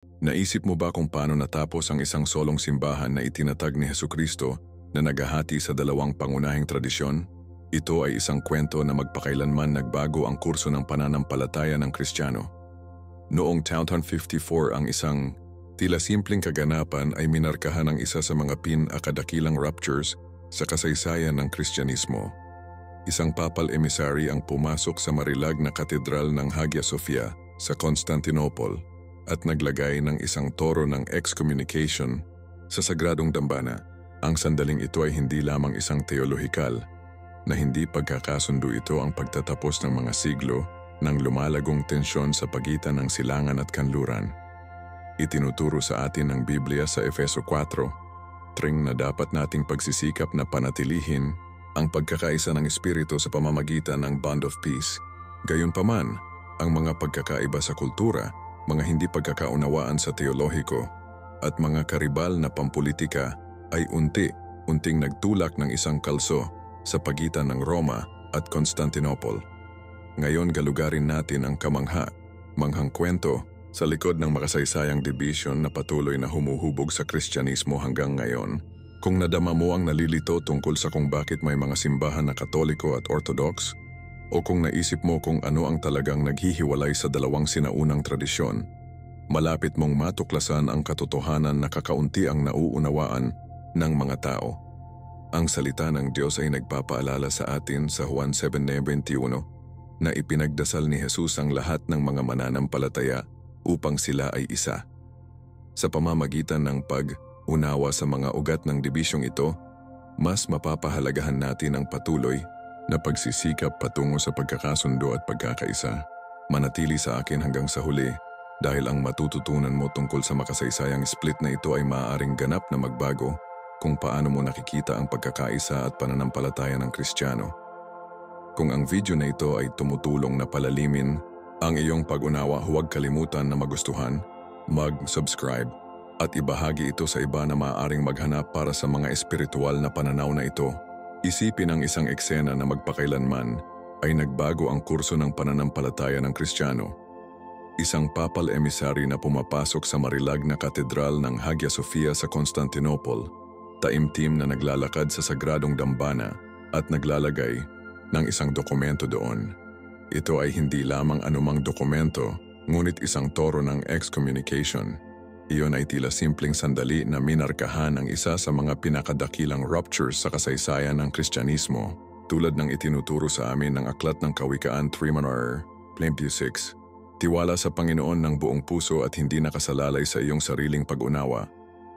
Naisip mo ba kung paano natapos ang isang solong simbahan na itinatag ni Hesukristo na naghahati sa dalawang pangunahing tradisyon? Ito ay isang kwento na magpakailanman nagbago ang kurso ng pananampalataya ng Kristiyano. Noong taon 54 ang isang tila simpleng kaganapan ay minarkahan ng isa sa mga pinakadakilang ruptures sa kasaysayan ng Kristyanismo. Isang papal emissary ang pumasok sa marilag na katedral ng Hagia Sophia sa Constantinople at naglagay ng isang toro ng excommunication sa sagradong dambana. Ang sandaling ito ay hindi lamang isang teolohikal na hindi pagkakasundo ito ang pagtatapos ng mga siglo ng lumalagong tensyon sa pagitan ng silangan at kanluran. Itinuturo sa atin ng Biblia sa Efeso 4, na dapat nating pagsisikap na panatilihin ang pagkakaisa ng Espiritu sa pamamagitan ng bond of peace. Gayunpaman, ang mga pagkakaiba sa kultura, mga hindi pagkakaunawaan sa teolohiko, at mga karibal na pampulitika ay unti-unting nagtulak ng isang kalso sa pagitan ng Roma at Constantinople. Ngayon galugarin natin ang manghang kwento sa likod ng makasaysayang dibisyon na patuloy na humuhubog sa Kristyanismo hanggang ngayon. Kung nadama mo ang nalilito tungkol sa kung bakit may mga simbahan na Katoliko at Orthodox, o kung naisip mo kung ano ang talagang naghihiwalay sa dalawang sinaunang tradisyon, malapit mong matuklasan ang katotohanan na kakaunti ang nauunawaan ng mga tao. Ang salita ng Diyos ay nagpapaalala sa atin sa Juan 7:21 na ipinagdasal ni Jesus ang lahat ng mga mananampalataya upang sila ay isa. Sa pamamagitan ng pag-unawa sa mga ugat ng dibisyong ito, mas mapapahalagahan natin ang patuloy na pagsisikap patungo sa pagkakasundo at pagkakaisa. Manatili sa akin hanggang sa huli dahil ang matututunan mo tungkol sa makasaysayang split na ito ay maaaring ganap na magbago kung paano mo nakikita ang pagkakaisa at pananampalataya ng Kristiyano. Kung ang video na ito ay tumutulong na palalimin ang iyong pag-unawa, huwag kalimutan na magustuhan, mag-subscribe, at ibahagi ito sa iba na maaaring maghanap para sa mga espiritual na pananaw na ito. Isipin ang isang eksena na magpakailanman ay nagbago ang kurso ng pananampalataya ng Kristiyano. Isang papal emissary na pumapasok sa marilag na katedral ng Hagia Sophia sa Constantinople, taimtim na naglalakad sa sagradong dambana at naglalagay ng isang dokumento doon. Ito ay hindi lamang anumang dokumento, ngunit isang toro ng excommunication. Iyon ay tila simpleng sandali na minarkahan ang isa sa mga pinakadakilang ruptures sa kasaysayan ng Kristyanismo, tulad ng itinuturo sa amin ng Aklat ng Kawikaan 3:6. Tiwala sa Panginoon ng buong puso at hindi nakasalalay sa iyong sariling pag-unawa.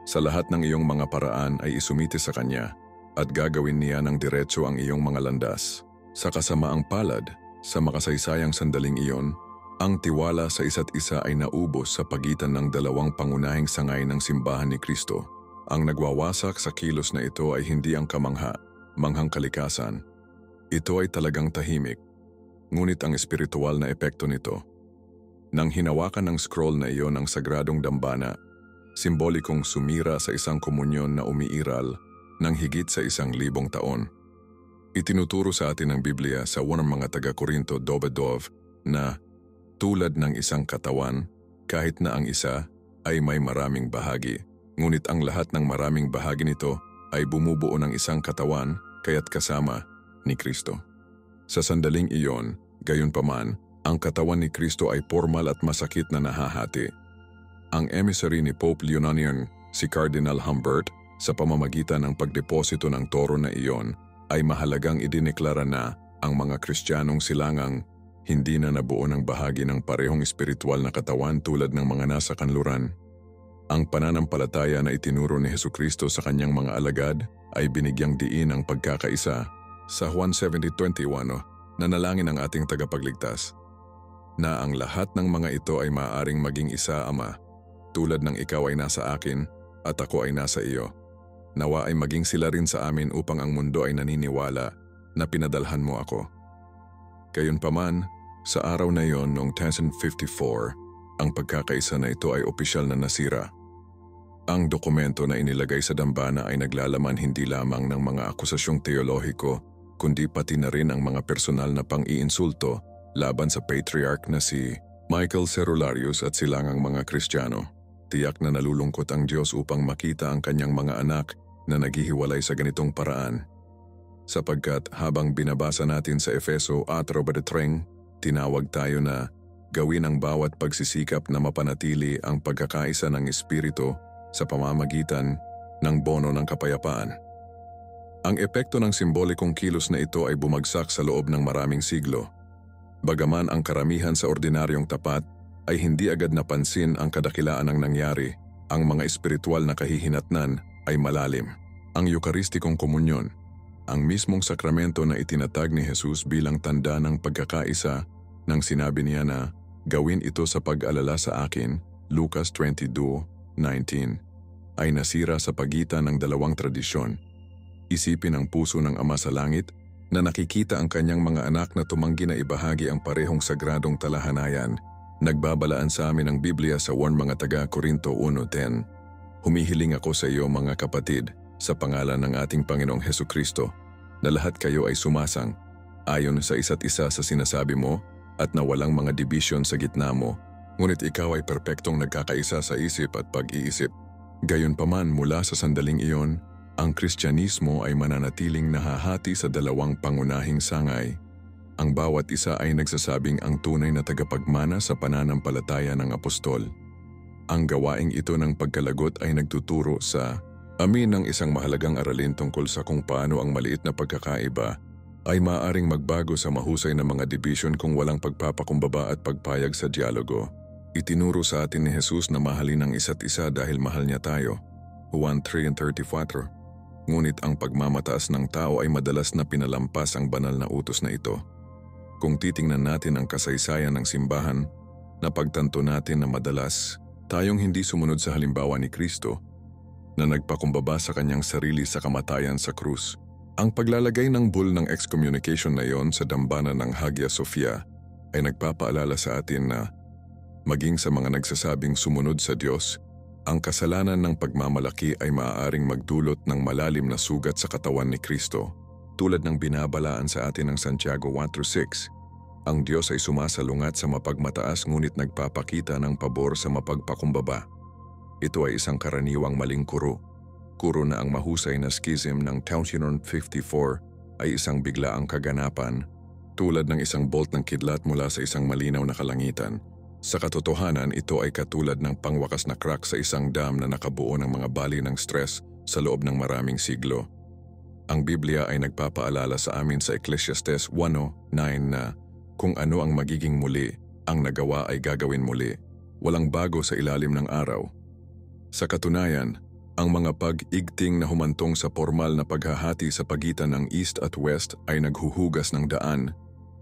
Sa lahat ng iyong mga paraan ay isumite sa Kanya at gagawin niya ng diretso ang iyong mga landas. Sa kasamaang palad, sa makasaysayang sandaling iyon, ang tiwala sa isa't isa ay naubos sa pagitan ng dalawang pangunahing sangay ng simbahan ni Kristo. Ang nagwawasak sa kilos na ito ay hindi ang manghang kalikasan. Ito ay talagang tahimik, ngunit ang espiritual na epekto nito. Nang hinawakan ng scroll na iyon ang sagradong dambana, simbolikong sumira sa isang komunyon na umiiral ng higit sa 1,000 taon. Itinuturo sa atin ng Biblia sa unang mga taga-Korinto 2:2 na tulad ng isang katawan, kahit na ang isa ay may maraming bahagi, ngunit ang lahat ng maraming bahagi nito ay bumubuo ng isang katawan, kaya't kasama ni Kristo. Sa sandaling iyon, gayunpaman, ang katawan ni Kristo ay formal at masakit na nahahati. Ang emissary ni Pope Leoninian, si Cardinal Humbert, sa pamamagitan ng pagdeposito ng toro na iyon, ay mahalagang idineklara na ang mga Kristiyanong silangang hindi na nabuo ng bahagi ng parehong espiritual na katawan tulad ng mga nasa kanluran. Ang pananampalataya na itinuro ni Hesukristo sa kanyang mga alagad ay binigyang diin ang pagkakaisa. Sa Juan 7:21, nanalangin ang ating tagapagligtas na ang lahat ng mga ito ay maaaring maging isa, Ama, tulad ng ikaw ay nasa akin at ako ay nasa iyo. Nawa ay maging sila rin sa amin upang ang mundo ay naniniwala na pinadalhan mo ako. Gayunpaman, sa araw na iyon noong 1054, ang pagkakaisa na ito ay opisyal na nasira. Ang dokumento na inilagay sa dambana ay naglalaman hindi lamang ng mga akusasyong teolohiko, kundi pati na rin ang mga personal na pang-iinsulto laban sa patriarch na si Michael Cerularius at silangang mga Kristiyano. tiyak na nalulungkot ang Diyos upang makita ang kanyang mga anak na naghihiwalay sa ganitong paraan. Sapagkat habang binabasa natin sa Efeso 4:3, tinawag tayo na gawin ang bawat pagsisikap na mapanatili ang pagkakaisa ng Espiritu sa pamamagitan ng bono ng kapayapaan. Ang epekto ng simbolikong kilos na ito ay bumagsak sa loob ng maraming siglo. Bagaman ang karamihan sa ordinaryong tapat ay hindi agad napansin ang kadakilaan ng nangyari, ang mga espiritual na kahihinatnan ay malalim. Ang Eucharistikong Komunyon, ang mismong sakramento na itinatag ni Jesus bilang tanda ng pagkakaisa nang sinabi niya na gawin ito sa pag-alala sa akin, Lucas 22:19, ay nasira sa pagitan ng dalawang tradisyon. Isipin ang puso ng Ama sa Langit na nakikita ang kanyang mga anak na tumanggi na ibahagi ang parehong sagradong talahanayan. Nagbabalaan sa amin ang Biblia sa 1 mga taga-Korinto 1:10. Humihiling ako sa iyo mga kapatid, sa pangalan ng ating Panginoong Hesukristo, na lahat kayo ay sumasang, ayon sa isa't isa sa sinasabi mo, at na walang mga dibisyon sa gitna mo, ngunit ikaw ay perpektong nagkakaisa sa isip at pag-iisip. Gayunpaman mula sa sandaling iyon, ang Kristyanismo ay mananatiling nahahati sa dalawang pangunahing sangay. Ang bawat isa ay nagsasabing ang tunay na tagapagmana sa pananampalataya ng apostol. Ang gawaing ito ng pagkalagot ay nagtuturo sa amin ng isang mahalagang aralin tungkol sa kung paano ang maliit na pagkakaiba ay maaaring magbago sa mahusay na mga dibisyon kung walang pagpapakumbaba at pagpayag sa dialogo. Itinuro sa atin ni Jesus na mahalin ang isa't isa dahil mahal niya tayo. Juan 3:34. Ngunit ang pagmamataas ng tao ay madalas na pinalampas ang banal na utos na ito. Kung titingnan natin ang kasaysayan ng simbahan, napagtanto natin na madalas tayong hindi sumunod sa halimbawa ni Kristo na nagpakumbaba sa kanyang sarili sa kamatayan sa krus. Ang paglalagay ng bull ng excommunication na iyon sa dambana ng Hagia Sophia ay nagpapaalala sa atin na maging sa mga nagsasabing sumunod sa Diyos, ang kasalanan ng pagmamalaki ay maaaring magdulot ng malalim na sugat sa katawan ni Kristo. Tulad ng binabalaan sa atin ng Santiago 1:6, ang Diyos ay sumasalungat sa mapagmataas ngunit nagpapakita ng pabor sa mapagpakumbaba. Ito ay isang karaniwang maling kuro. Kuro na ang mahusay na schism ng 1954 ay isang biglaang kaganapan, tulad ng isang bolt ng kidlat mula sa isang malinaw na kalangitan. Sa katotohanan, ito ay katulad ng pangwakas na crack sa isang dam na nakabuo ng mga bali ng stress sa loob ng maraming siglo. Ang Biblia ay nagpapaalala sa amin sa Ecclesiastes 1:9 na kung ano ang magiging muli, ang nagawa ay gagawin muli, walang bago sa ilalim ng araw. Sa katunayan, ang mga pag-igting na humantong sa formal na paghahati sa pagitan ng East at West ay naghuhugas ng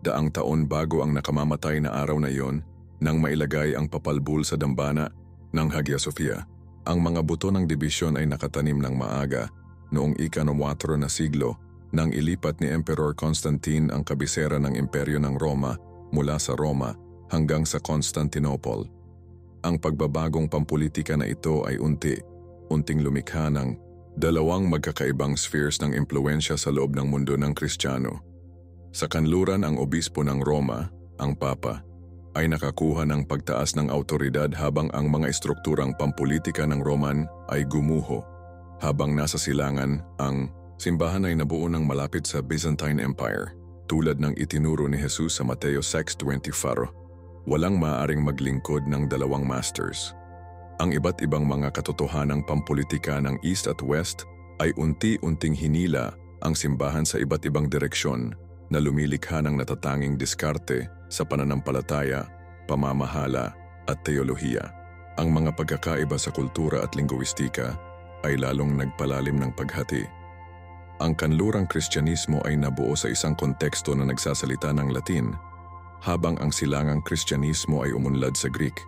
daang taon bago ang nakamamatay na araw na iyon nang mailagay ang papalbul sa dambana ng Hagia Sophia. Ang mga buto ng dibisyon ay nakatanim ng maaga noong ika-4 na siglo nang ilipat ni Emperor Constantine ang kabisera ng Imperyo ng Roma mula sa Roma hanggang sa Constantinople. Ang pagbabagong pampulitika na ito ay unting lumikha ng dalawang magkakaibang spheres ng impluensya sa loob ng mundo ng Kristiyano. Sa kanluran, ang obispo ng Roma, ang Papa, ay nakakuha ng pagtaas ng autoridad habang ang mga estrukturang pampulitika ng Roman ay gumuho. Habang nasa silangan, ang simbahan ay nabuo ng malapit sa Byzantine Empire, tulad ng itinuro ni Jesus sa Mateo 6:24. Walang maaaring maglingkod ng dalawang masters. Ang iba't ibang mga katotohanang pampulitika ng East at West ay unti-unting hinila ang simbahan sa iba't ibang direksyon na lumilikha ng natatanging diskarte sa pananampalataya, pamamahala at teolohiya. Ang mga pagkakaiba sa kultura at lingguistika ay lalong nagpalalim ng paghati. Ang kanlurang Kristyanismo ay nabuo sa isang konteksto na nagsasalita ng Latin, habang ang silangang Kristyanismo ay umunlad sa Greek.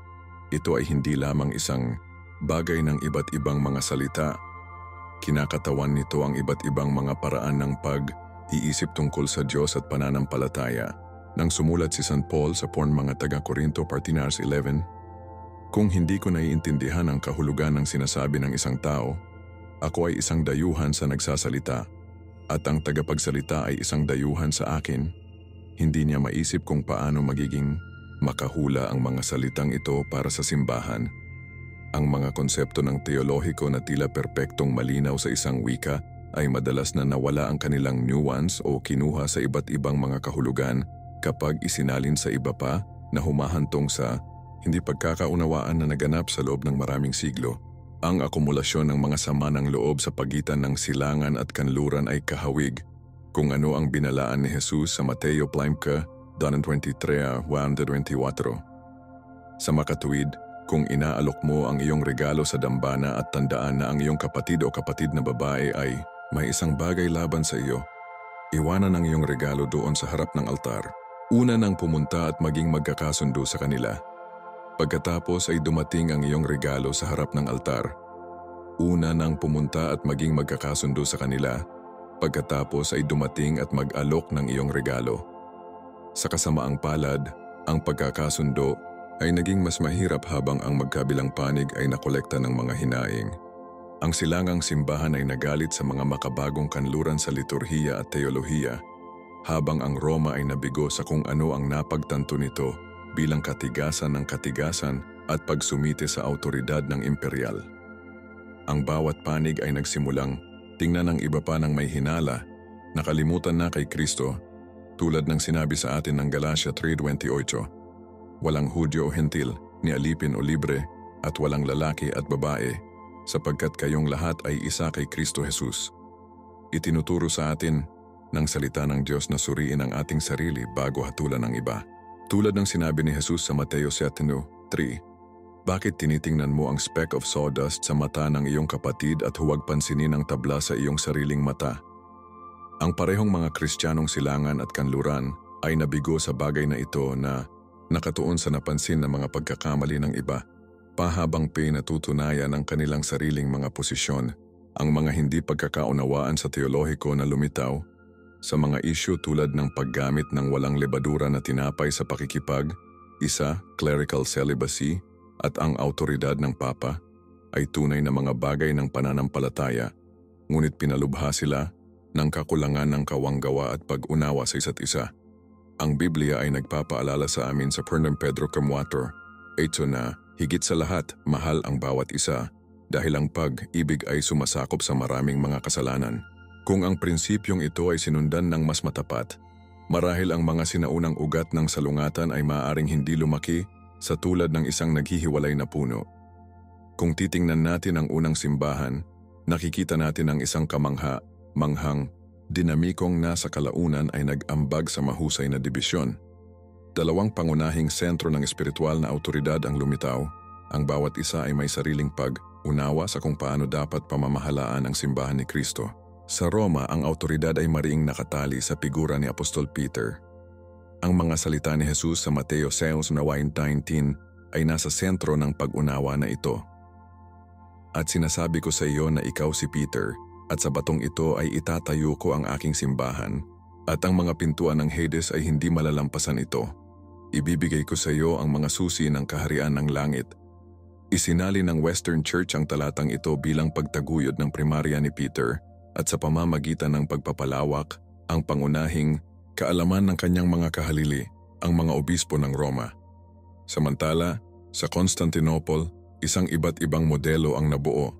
Ito ay hindi lamang isang bagay ng iba't ibang mga salita. Kinakatawan nito ang iba't ibang mga paraan ng pag-iisip tungkol sa Diyos at pananampalataya. Nang sumulat si St. Paul sa mga taga-Korinto 11, kung hindi ko naiintindihan ang kahulugan ng sinasabi ng isang tao, ako ay isang dayuhan sa nagsasalita, at ang tagapagsalita ay isang dayuhan sa akin. Hindi niya maisip kung paano magiging makahula ang mga salitang ito para sa simbahan. Ang mga konsepto ng teolohiko na tila perpektong malinaw sa isang wika ay madalas na nawala ang kanilang nuance o kinuha sa iba't ibang mga kahulugan kapag isinalin sa iba pa na humahantong sa hindi pagkakaunawaan na naganap sa loob ng maraming siglo. Ang akumulasyon ng mga sama ng loob sa pagitan ng silangan at kanluran ay kahawig kung ano ang binalaan ni Jesus sa Mateo 23:23-24. Sa makatuwid, kung inaalok mo ang iyong regalo sa dambana at tandaan na ang iyong kapatid o kapatid na babae ay may isang bagay laban sa iyo, iwanan ang iyong regalo doon sa harap ng altar. Una nang pumunta at maging magkakasundo sa kanila. Pagkatapos ay dumating ang iyong regalo sa harap ng altar. Una nang pumunta at maging magkakasundo sa kanila. Pagkatapos ay dumating at mag-alok ng iyong regalo. Sa kasamaang palad, ang pagkakasundo ay naging mas mahirap habang ang magkabilang panig ay nakolekta ng mga hinaing. Ang silangang simbahan ay nagalit sa mga makabagong kanluran sa liturhiya at teolohiya, habang ang Roma ay nabigo sa kung ano ang napagtanto nito bilang katigasan ng katigasan at pagsumite sa autoridad ng imperial. Ang bawat panig ay nagsimulang tingnan ng iba pa ng may hinala, nakalimutan na kay Kristo, tulad ng sinabi sa atin ng Galatia 3:28. Walang Hudyo o Hentil, ni alipin o libre, at walang lalaki at babae, sapagkat kayong lahat ay isa kay Kristo Jesus. Itinuturo sa atin ng salita ng Diyos na suriin ang ating sarili bago hatulan ng iba. Tulad ng sinabi ni Jesus sa Mateo 7:3, bakit tinitingnan mo ang speck of sawdust sa mata ng iyong kapatid at huwag pansinin ang tabla sa iyong sariling mata? Ang parehong mga Kristiyanong silangan at kanluran ay nabigo sa bagay na ito na nakatuon sa napansin na mga pagkakamali ng iba, pahabang pinatutunayan ang kanilang sariling mga posisyon, ang mga hindi pagkakaunawaan sa teolohiko na lumitaw, sa mga isyu tulad ng paggamit ng walang lebadura na tinapay sa pakikipag, clerical celibacy, at ang autoridad ng Papa, ay tunay na mga bagay ng pananampalataya, ngunit pinalubha sila ng kakulangan ng kawanggawa at pag-unawa sa isa't isa. Ang Biblia ay nagpapaalala sa amin sa 1 Pedro 4:8 na higit sa lahat mahal ang bawat isa dahil ang pag-ibig ay sumasakop sa maraming mga kasalanan. Kung ang prinsipyong ito ay sinundan ng mas matapat, marahil ang mga sinaunang ugat ng salungatan ay maaaring hindi lumaki sa tulad ng isang naghihiwalay na puno. Kung titingnan natin ang unang simbahan, nakikita natin ang isang manghang, dinamikong nasa kalaunan ay nag-ambag sa mahusay na dibisyon. Dalawang pangunahing sentro ng espiritual na autoridad ang lumitaw. Ang bawat isa ay may sariling pag-unawa sa kung paano dapat pamamahalaan ang simbahan ni Kristo. Sa Roma, ang autoridad ay mariing nakatali sa figura ni Apostol Peter. Ang mga salita ni Jesus sa Mateo 6:19 ay nasa sentro ng pag-unawa na ito. At sinasabi ko sa iyo na ikaw si Peter, at sa batong ito ay itatayo ko ang aking simbahan, at ang mga pintuan ng Hades ay hindi malalampasan ito. Ibibigay ko sa iyo ang mga susi ng kaharian ng langit. Isinali ng Western Church ang talatang ito bilang pagtaguyod ng primarya ni Peter, at sa pamamagitan ng pagpapalawak, ang pangunahing kaalaman ng kanyang mga kahalili, ang mga obispo ng Roma. Samantala, sa Constantinople, isang iba't ibang modelo ang nabuo.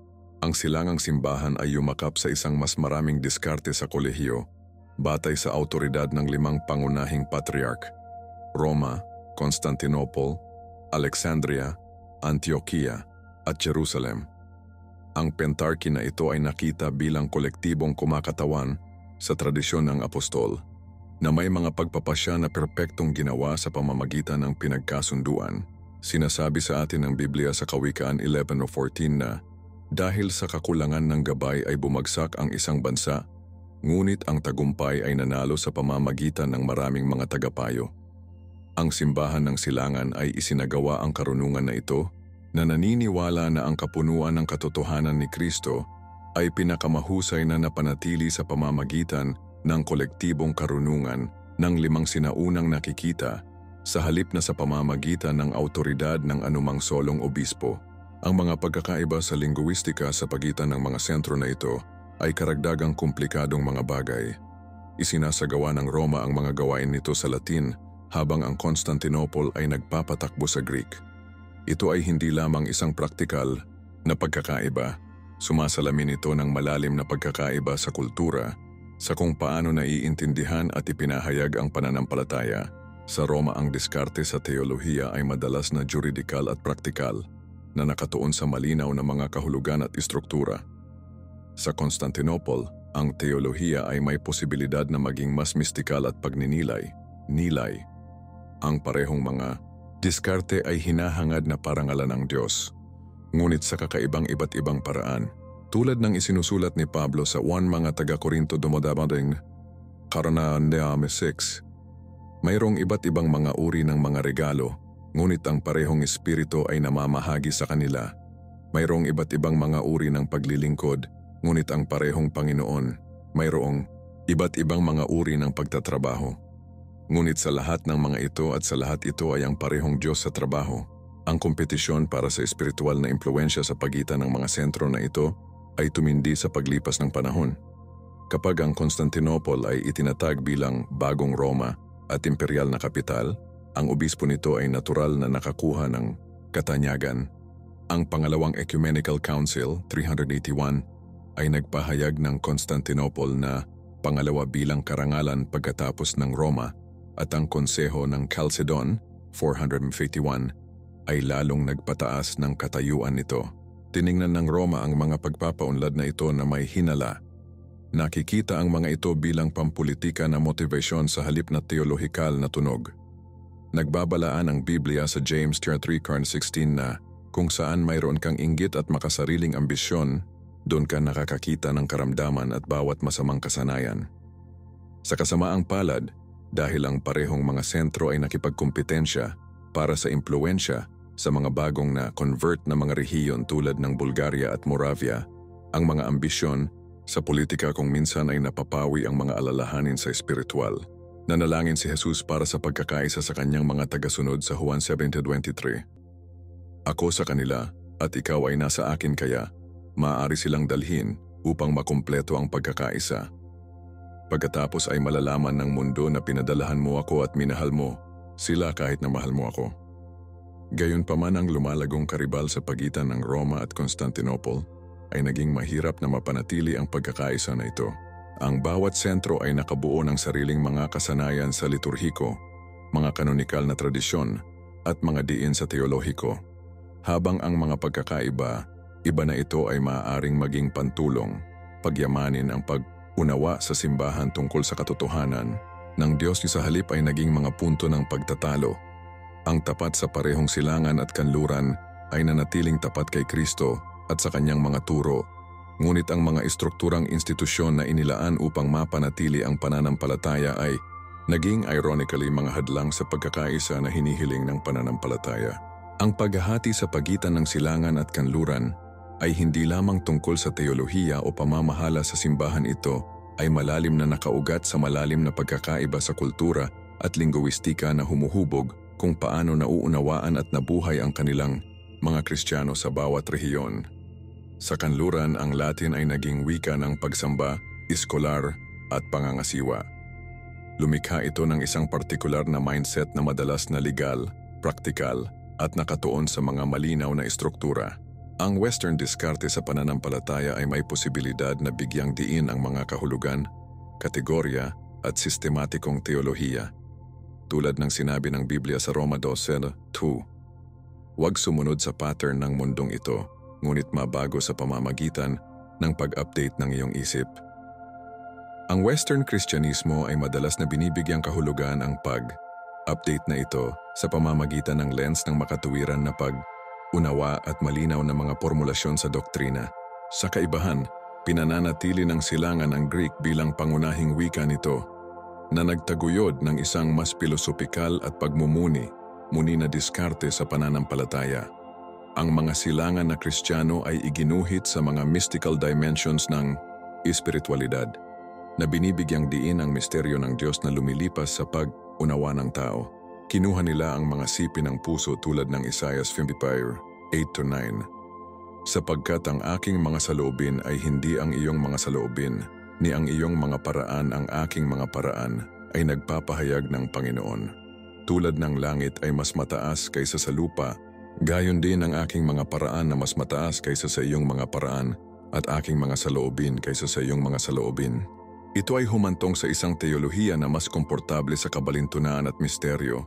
Ang silangang simbahan ay yumakap sa isang mas maraming diskarte sa kolehiyo, batay sa autoridad ng 5 pangunahing patriarch: Roma, Constantinople, Alexandria, Antioquia, at Jerusalem. Ang pentarchy na ito ay nakita bilang kolektibong kumakatawan sa tradisyon ng apostol, na may mga pagpapasya na perpektong ginawa sa pamamagitan ng pinagkasunduan. Sinasabi sa atin ng Biblia sa Kawikaan 11:14 na dahil sa kakulangan ng gabay ay bumagsak ang isang bansa, ngunit ang tagumpay ay nanalo sa pamamagitan ng maraming mga tagapayo. Ang simbahan ng silangan ay isinagawa ang karunungan na ito na naniniwala na ang kapunuan ng katotohanan ni Kristo ay pinakamahusay na napanatili sa pamamagitan ng kolektibong karunungan ng 5 sinaunang nakikita sa halip na sa pamamagitan ng autoridad ng anumang solong obispo. Ang mga pagkakaiba sa linguistika sa pagitan ng mga sentro na ito ay karagdagang komplikadong mga bagay. Isinasagawa ng Roma ang mga gawain nito sa Latin habang ang Constantinople ay nagpapatakbo sa Greek. Ito ay hindi lamang isang praktikal na pagkakaiba. Sumasalamin ito ng malalim na pagkakaiba sa kultura, sa kung paano naiintindihan at ipinahayag ang pananampalataya. Sa Roma ang diskarte sa teolohiya ay madalas na juridikal at praktikal, na nakatuon sa malinaw na mga kahulugan at istruktura. Sa Constantinople, ang teolohiya ay may posibilidad na maging mas mistikal at pagninilay. Ang parehong mga diskarte ay hinahangad na parangalan ng Diyos, ngunit sa kakaibang iba't ibang paraan. Tulad ng isinusulat ni Pablo sa 1 mga taga-Korinto dumodabading Karanaan 6, mayroong iba't ibang mga uri ng mga regalo, ngunit ang parehong espiritu ay namamahagi sa kanila. Mayroong iba't ibang mga uri ng paglilingkod, ngunit ang parehong Panginoon. Mayroong iba't ibang mga uri ng pagtatrabaho, ngunit sa lahat ng mga ito at sa lahat ito ay ang parehong Diyos sa trabaho. Ang kompetisyon para sa espiritual na impluensya sa pagitan ng mga sentro na ito ay tumindi sa paglipas ng panahon. Kapag ang Constantinople ay itinatag bilang bagong Roma at imperial na kapital, ang obispo nito ay natural na nakakuha ng katanyagan. Ang pangalawang Ecumenical Council, 381, ay nagpahayag ng Constantinople na pangalawa bilang karangalan pagkatapos ng Roma, at ang Konseho ng Chalcedon, 451, ay lalong nagpataas ng katayuan nito. Tiningnan ng Roma ang mga pagpapaunlad na ito na may hinala. Nakikita ang mga ito bilang pampulitika na motivasyon sa halip na teolohikal na tunog. Nagbabalaan ang Biblia sa James 3:16 na kung saan mayroon kang inggit at makasariling ambisyon, doon ka nakakakita ng karamdaman at bawat masamang kasanayan. Sa kasamaang palad, dahil ang parehong mga sentro ay nakipagkompetensya para sa impluensya sa mga bagong na convert na mga rehiyon tulad ng Bulgaria at Moravia, ang mga ambisyon sa politika kung minsan ay napapawi ang mga alalahanin sa espiritual. Nanalangin si Jesus para sa pagkakaisa sa kanyang mga tagasunod sa Juan 7:23. Ako sa kanila at ikaw ay nasa akin kaya maaari silang dalhin upang makumpleto ang pagkakaisa. Pagkatapos ay malalaman ng mundo na pinadalahan mo ako at minahal mo sila kahit na mahal mo ako. Gayunpaman ang lumalagong karibal sa pagitan ng Roma at Constantinople ay naging mahirap na mapanatili ang pagkakaisa na ito. Ang bawat sentro ay nakabuo ng sariling mga kasanayan sa liturhiko, mga kanonikal na tradisyon, at mga diin sa teolohiko. Habang ang mga pagkakaiba, iba na ito ay maaaring maging pantulong, pagyamanin ang pag-unawa sa simbahan tungkol sa katotohanan ng Diyos sa halip ay naging mga punto ng pagtatalo. Ang tapat sa parehong silangan at kanluran ay nanatiling tapat kay Kristo at sa kanyang mga turo, ngunit ang mga estrukturang institusyon na inilaan upang mapanatili ang pananampalataya ay naging ironically mga hadlang sa pagkakaisa na hinihiling ng pananampalataya. Ang paghahati sa pagitan ng silangan at kanluran ay hindi lamang tungkol sa teolohiya o pamamahala sa simbahan. Ito ay malalim na nakaugat sa malalim na pagkakaiba sa kultura at lingguistika na humuhubog kung paano nauunawaan at nabuhay ang kanilang mga Kristiyano sa bawat rehiyon. Sa kanluran, ang Latin ay naging wika ng pagsamba, iskolar at pangangasiwa. Lumikha ito ng isang partikular na mindset na madalas na legal, praktikal at nakatuon sa mga malinaw na estruktura. Ang Western diskarte sa pananampalataya ay may posibilidad na bigyang diin ang mga kahulugan, kategorya at sistematikong teolohiya. Tulad ng sinabi ng Biblia sa Roma 12:2, huwag sumunod sa pattern ng mundong ito, ngunit mabago sa pamamagitan ng pag-update ng iyong isip. Ang Western Kristyanismo ay madalas na binibigyang kahulugan ang pag-update na ito sa pamamagitan ng lens ng makatuwiran na pag-unawa at malinaw na mga formulasyon sa doktrina. Sa kaibahan, pinananatili ng silangan ang Greek bilang pangunahing wika nito, na nagtaguyod ng isang mas pilosopikal at pagmumuni na diskarte sa pananampalataya. Ang mga silangan na Kristiyano ay iginuhit sa mga mystical dimensions ng espiritualidad, na binibigyang diin ang misteryo ng Diyos na lumilipas sa pag-unawa ng tao. Kinuha nila ang mga sipi ng puso tulad ng Isaiah 55:8-9. Sapagkat ang aking mga saloobin ay hindi ang iyong mga saloobin, ni ang iyong mga paraan ang aking mga paraan, ay nagpapahayag ng Panginoon. Tulad ng langit ay mas mataas kaysa sa lupa, Gayon din ang aking mga paraan na mas mataas kaysa sa iyong mga paraan at aking mga saloobin kaysa sa iyong mga saloobin. Ito ay humantong sa isang teolohiya na mas komportable sa kabalintunaan at misteryo,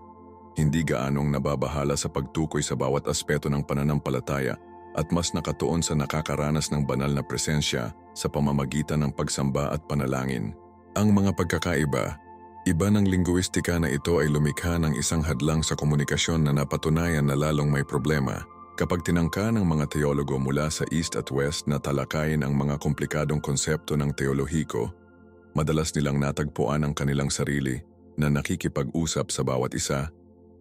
hindi gaanong nababahala sa pagtukoy sa bawat aspeto ng pananampalataya at mas nakatuon sa nakakaranas ng banal na presensya sa pamamagitan ng pagsamba at panalangin. Ang mga pagkakaiba, iba ng linguistika na ito ay lumikha ng isang hadlang sa komunikasyon na napatunayan na lalong may problema kapag tinangka ng mga teologo mula sa East at West na talakayin ang mga komplikadong konsepto ng teolohiko. Madalas nilang natagpuan ang kanilang sarili na nakikipag-usap sa bawat isa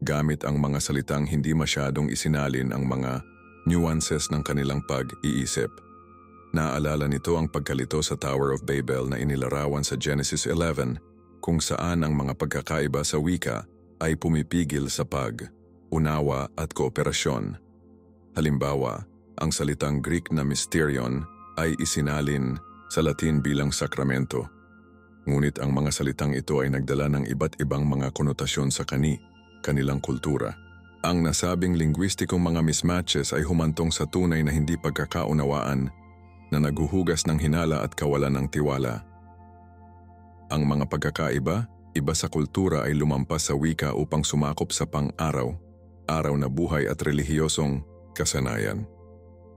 gamit ang mga salitang hindi masyadong isinalin ang mga nuances ng kanilang pag-iisip. Naaalala nito ang pagkalito sa Tower of Babel na inilarawan sa Genesis 11 kung saan ang mga pagkakaiba sa wika ay pumipigil sa pag-unawa at kooperasyon. Halimbawa, ang salitang Greek na mysterion ay isinalin sa Latin bilang sakramento. Ngunit ang mga salitang ito ay nagdala ng iba't ibang mga konotasyon sa kanilang kultura. Ang nasabing linguistikong mga mismatches ay humantong sa tunay na hindi pagkakaunawaan na naguhugas ng hinala at kawalan ng tiwala. Ang mga pagkakaiba, iba sa kultura ay lumampas sa wika upang sumakop sa pang-araw na buhay at relihiyosong kasanayan.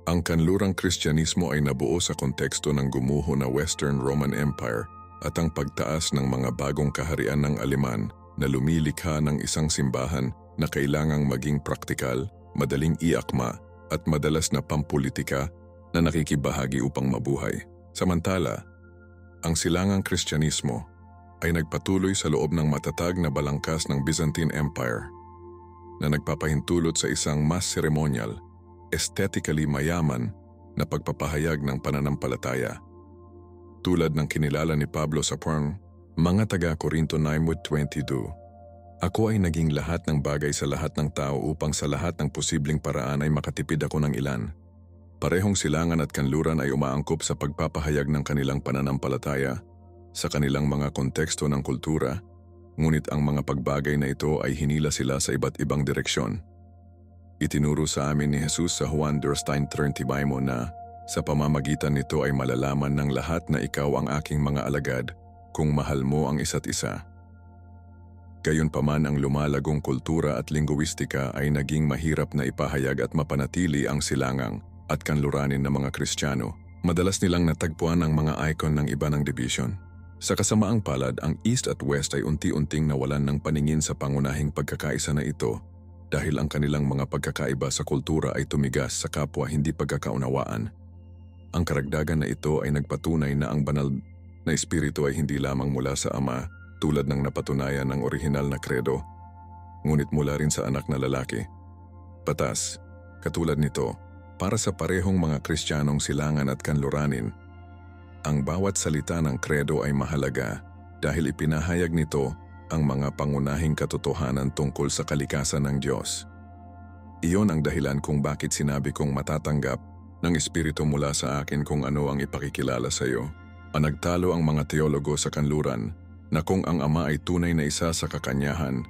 Ang kanlurang Kristyanismo ay nabuo sa konteksto ng gumuho na Western Roman Empire at ang pagtaas ng mga bagong kaharian ng Aleman na lumilikha ng isang simbahan na kailangang maging praktikal, madaling iakma at madalas na pampolitika na nakikibahagi upang mabuhay. Samantala, ang silangang Kristyanismo ay nagpatuloy sa loob ng matatag na balangkas ng Byzantine Empire na nagpapahintulot sa isang mas ceremonial, aesthetically mayaman na pagpapahayag ng pananampalataya. Tulad ng kinilala ni Pablo sa mga taga-Korinto 9:22, ako ay naging lahat ng bagay sa lahat ng tao upang sa lahat ng posibleng paraan ay makatipid ako ng ilan. Parehong silangan at kanluran ay umaangkop sa pagpapahayag ng kanilang pananampalataya sa kanilang mga konteksto ng kultura, ngunit ang mga pagbagay na ito ay hinila sila sa iba't ibang direksyon. Itinuro sa amin ni Jesus sa Juan 2:35 na sa pamamagitan nito ay malalaman ng lahat na ikaw ang aking mga alagad kung mahal mo ang isa't isa. Gayunpaman ang lumalagong kultura at linguistika ay naging mahirap na ipahayag at mapanatili ang silangang at kanluranin ng mga Kristiyano. Madalas nilang natagpuan ang mga icon ng iba ng division. Sa kasamaang palad, ang East at West ay unti-unting nawalan ng paningin sa pangunahing pagkakaisa na ito dahil ang kanilang mga pagkakaiba sa kultura ay tumigas sa kapwa hindi pagkakaunawaan. Ang karagdagan na ito ay nagpatunay na ang banal na espiritu ay hindi lamang mula sa Ama tulad ng napatunayan ng orihinal na kredo, ngunit mula rin sa anak na lalaki. Patas, katulad nito, para sa parehong mga Kristiyanong silangan at kanluranin, ang bawat salita ng kredo ay mahalaga dahil ipinahayag nito ang mga pangunahing katotohanan tungkol sa kalikasan ng Diyos. Iyon ang dahilan kung bakit sinabi kong matatanggap ng Espiritu mula sa akin kung ano ang ipakikilala sa iyo. Nagtalo ang mga teologo sa kanluran na kung ang Ama ay tunay na isa sa kakanyahan,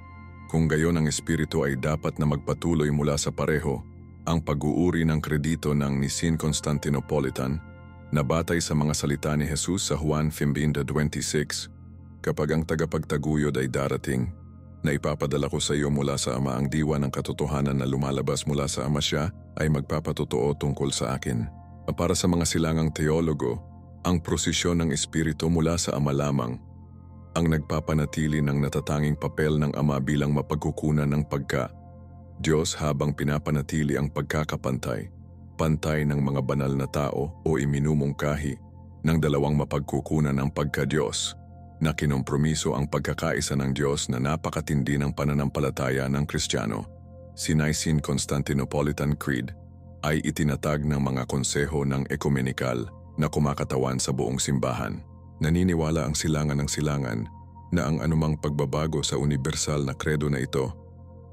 kung gayon ang Espiritu ay dapat na magpatuloy mula sa pareho ang pag-uuri ng kredito ng Nicene Constantinopolitan na batay sa mga salita ni Jesus sa Juan 15:26, kapag ang tagapagtaguyod ay darating, na ipapadala ko sa iyo mula sa Ama ang diwa ng katotohanan na lumalabas mula sa Ama siya ay magpapatotoo tungkol sa akin. Para sa mga silangang teologo, ang prosesyon ng Espiritu mula sa Ama lamang ang nagpapanatili ng natatanging papel ng Ama bilang mapagkukunan ng Diyos habang pinapanatili ang pantay ng mga banal na tao o iminumungkahi ng dalawang mapagkukunan ng pagka-Diyos na kinompromiso ang pagkakaisa ng Diyos na napakatindi ng pananampalataya ng Kristiyano. Si Nicene Constantinopolitan Creed ay itinatag ng mga konseho ng ekumenikal na kumakatawan sa buong simbahan. Naniniwala ang silangan ng silangan na ang anumang pagbabago sa universal na kredo na ito